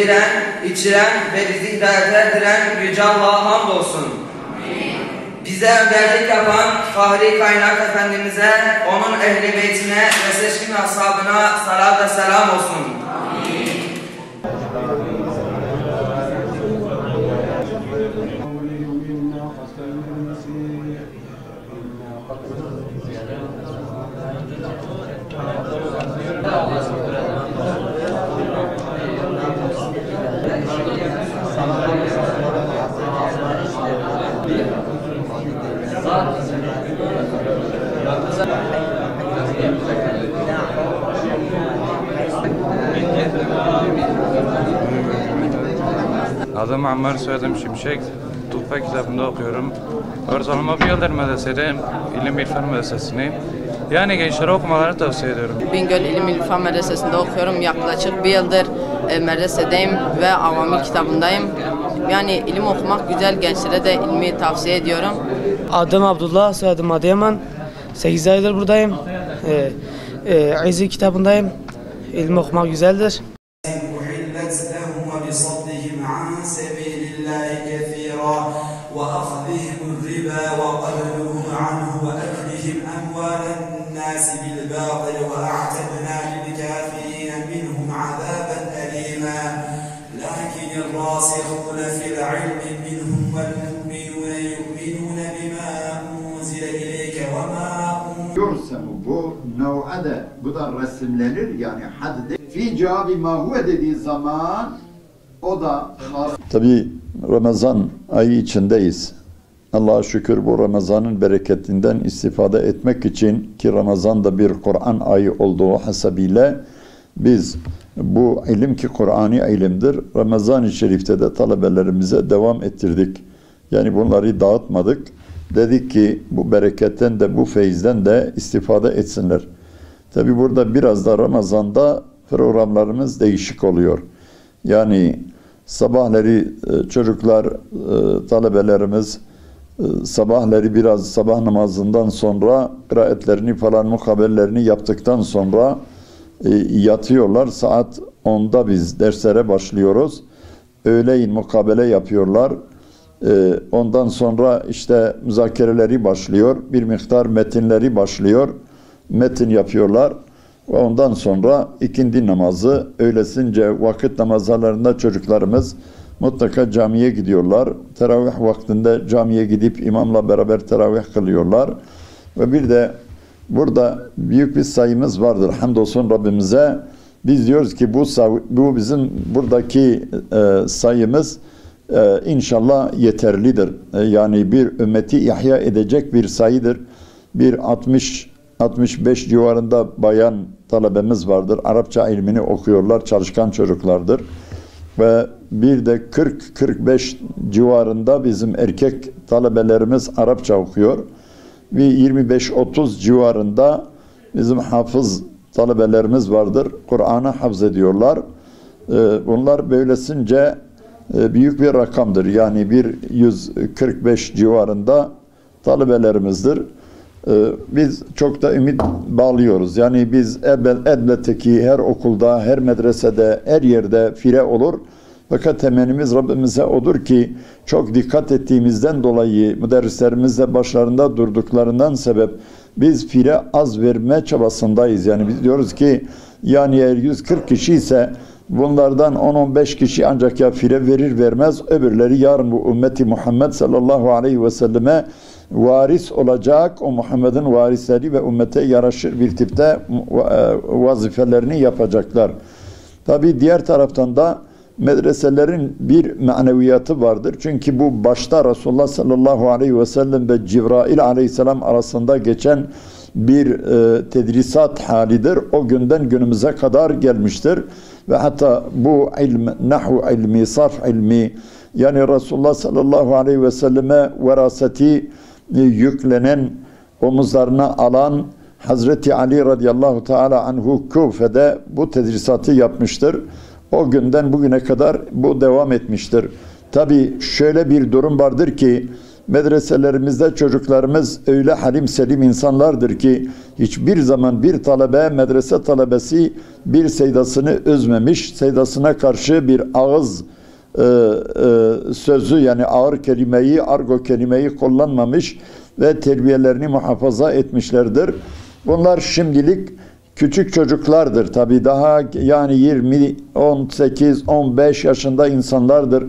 yediren, içiren ve bizi hidayet ettiren Yüce Allah'a hamdolsun. Bize önderlik yapan Fahri Kainat Efendimiz'e, onun ehl-i beytine ve seçkin ashabına salat ve selam olsun. Adım Ammar, soyadım Şimşek. Tuhfa kitabında okuyorum. Ortalama bir yıldır medresedeyim. İlim İrfan Medresesi'ndeyim. Yani gençlere okumalarını tavsiye ediyorum. Bingöl İlim İrfan Medresesi'nde okuyorum. Yaklaşık bir yıldır medresedeyim ve avamil kitabındayım. Yani ilim okumak güzel, gençlere de ilmi tavsiye ediyorum. Adım Abdullah, soyadım Adıyaman. 8 aydır buradayım. İzzi kitabındayım. İlim okumak güzeldir. وأخذهم الربا وقبلهم عنه وأكلهم أموال الناس بالباطل وأعتدنا للكافرين منهم عذابا أليما لكن الراسخون في العلم منهم والمؤمنون يؤمنون بما أنزل إليك وما bu nev'ade bu da resimlenir yani hadde fi cevabı mahuve dediği zaman o da tabi Ramazan ayı içindeyiz. Allah'a şükür bu Ramazan'ın bereketinden istifade etmek için ki Ramazan da bir Kur'an ayı olduğu hasebiyle biz bu ilim ki Kur'ani ilimdir. Ramazan-ı Şerif'te de talebelerimize devam ettirdik. Yani bunları dağıtmadık. Dedik ki bu bereketten de bu feyizden de istifade etsinler. Tabi burada biraz da Ramazan'da programlarımız değişik oluyor. Yani sabahları çocuklar, talebelerimiz sabahları biraz sabah namazından sonra kıraatlerini falan mukabellerini yaptıktan sonra yatıyorlar. Saat 10'da biz derslere başlıyoruz. Öğleyin mukabele yapıyorlar. Ondan sonra işte müzakereleri başlıyor. Bir miktar metinleri başlıyor. Metin yapıyorlar. Ve ondan sonra ikindi namazı, öğlesince vakit namazlarında çocuklarımız mutlaka camiye gidiyorlar. Teravih vaktinde camiye gidip imamla beraber teravih kılıyorlar. Ve bir de burada büyük bir sayımız vardır. Hamdolsun Rabbimize. Biz diyoruz ki bu bizim buradaki sayımız inşallah yeterlidir. Yani bir ümmeti ihya edecek bir sayıdır. Bir 60-65 civarında bayan talebemiz vardır. Arapça ilmini okuyorlar. Çalışkan çocuklardır. Ve bir de 40-45 civarında bizim erkek talebelerimiz Arapça okuyor. Ve 25-30 civarında bizim hafız talebelerimiz vardır. Kur'an'ı hafız ediyorlar. Bunlar böylesince büyük bir rakamdır. Yani bir 145 civarında talebelerimizdir. Biz çok da ümit bağlıyoruz. Yani biz elbette ki her okulda, her medresede, her yerde fire olur. Fakat temennimiz Rabbimize odur ki çok dikkat ettiğimizden dolayı müderrislerimiz de başlarında durduklarından sebep biz fire az verme çabasındayız. Yani biz diyoruz ki yani eğer 140 kişi ise bunlardan 10-15 kişi ancak ya fire verir vermez öbürleri yarın bu ümmeti Muhammed sallallahu aleyhi ve selleme varis olacak. O Muhammed'in varisleri ve ümmete yaraşır bir tipte vazifelerini yapacaklar. Tabi diğer taraftan da medreselerin bir maneviyatı vardır. Çünkü bu başta Resulullah sallallahu aleyhi ve sellem ve Cibrail aleyhisselam arasında geçen bir tedrisat halidir. O günden günümüze kadar gelmiştir. Ve hatta bu ilm, nahu ilmi, sarf ilmi, yani Resulullah sallallahu aleyhi ve selleme veraseti yüklenen, omuzlarına alan Hazreti Ali radıyallahu teala anhu Kufe'de bu tedrisatı yapmıştır. O günden bugüne kadar bu devam etmiştir. Tabi şöyle bir durum vardır ki medreselerimizde çocuklarımız öyle halim selim insanlardır ki hiçbir zaman bir talebe, medrese talebesi bir seydasını üzmemiş, seydasına karşı bir ağız sözü yani ağır kelimeyi, argo kelimeyi kullanmamış ve terbiyelerini muhafaza etmişlerdir. Bunlar şimdilik küçük çocuklardır tabi, daha yani 20, 18, 15 yaşında insanlardır.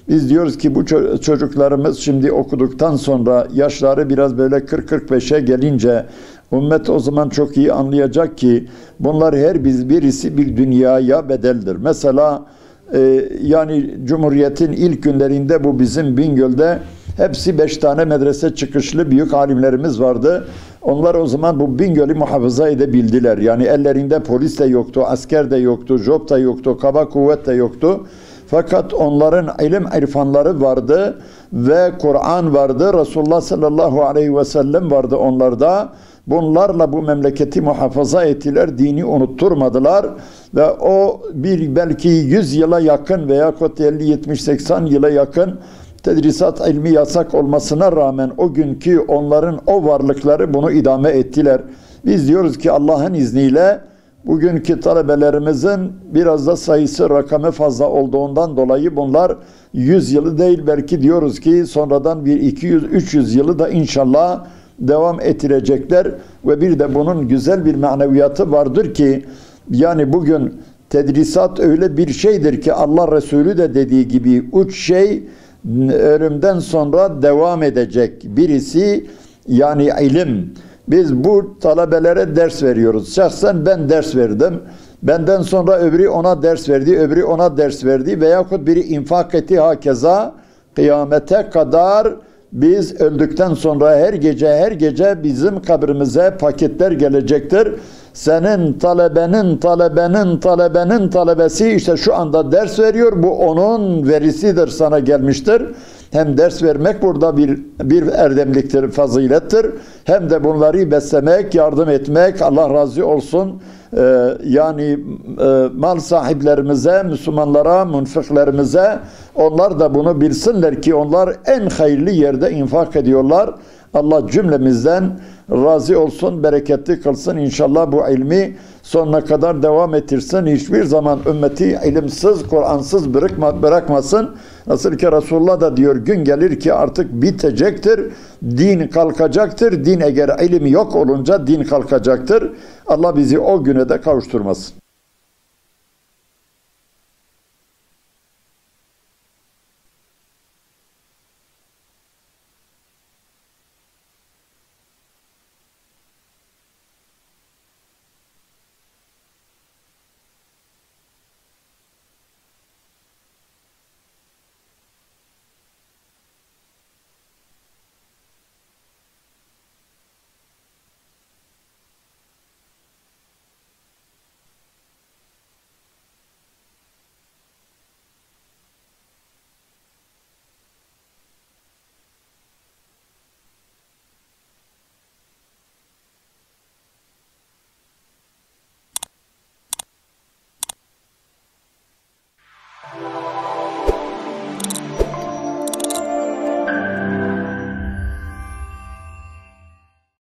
Biz diyoruz ki bu çocuklarımız şimdi okuduktan sonra yaşları biraz böyle 40-45'e gelince ümmet o zaman çok iyi anlayacak ki bunlar her birisi bir dünyaya bedeldir. Mesela yani Cumhuriyet'in ilk günlerinde bu bizim Bingöl'de hepsi 5 tane medrese çıkışlı büyük alimlerimiz vardı. Onlar o zaman bu Bingöl'ü muhafaza edebildiler. Yani ellerinde polis de yoktu, asker de yoktu, job da yoktu, kaba kuvvet de yoktu. Fakat onların ilim irfanları vardı ve Kur'an vardı. Resulullah sallallahu aleyhi ve sellem vardı onlarda. Bunlarla bu memleketi muhafaza ettiler, dini unutturmadılar ve o bir belki 100 yıla yakın veya 50, 70, 80 yıla yakın tedrisat ilmi yasak olmasına rağmen o günkü onların o varlıkları bunu idame ettiler. Biz diyoruz ki Allah'ın izniyle bugünkü talebelerimizin biraz da sayısı, rakamı fazla olduğundan dolayı bunlar 100 yılı değil, belki diyoruz ki sonradan bir 200-300 yılı da inşallah devam ettirecekler ve bir de bunun güzel bir maneviyatı vardır ki yani bugün tedrisat öyle bir şeydir ki Allah Resulü de dediği gibi 3 şey ölümden sonra devam edecek. Birisi yani ilim. Biz bu talebelere ders veriyoruz. Şahsen ben ders verdim. Benden sonra öbürü ona ders verdi, öbürü ona ders verdi veyahut biri infak etti, hakeza kıyamete kadar biz öldükten sonra her gece bizim kabrimize paketler gelecektir. Senin talebenin talebesi işte şu anda ders veriyor. Bu onun verisidir, sana gelmiştir. Hem ders vermek burada bir erdemliktir, fazilettir. Hem de bunları beslemek, yardım etmek, Allah razı olsun. Yani mal sahiplerimize, Müslümanlara, münfiklerimize, onlar da bunu bilsinler ki onlar en hayırlı yerde infak ediyorlar. Allah cümlemizden razı olsun, bereketli kılsın. İnşallah bu ilmi sonuna kadar devam ettirsin. Hiçbir zaman ümmeti ilimsiz, Kur'ansız bırakmasın. Nasıl ki Resulullah da diyor, gün gelir ki artık bitecektir, din kalkacaktır. Din eğer ilim yok olunca din kalkacaktır. Allah bizi o güne de kavuşturmasın.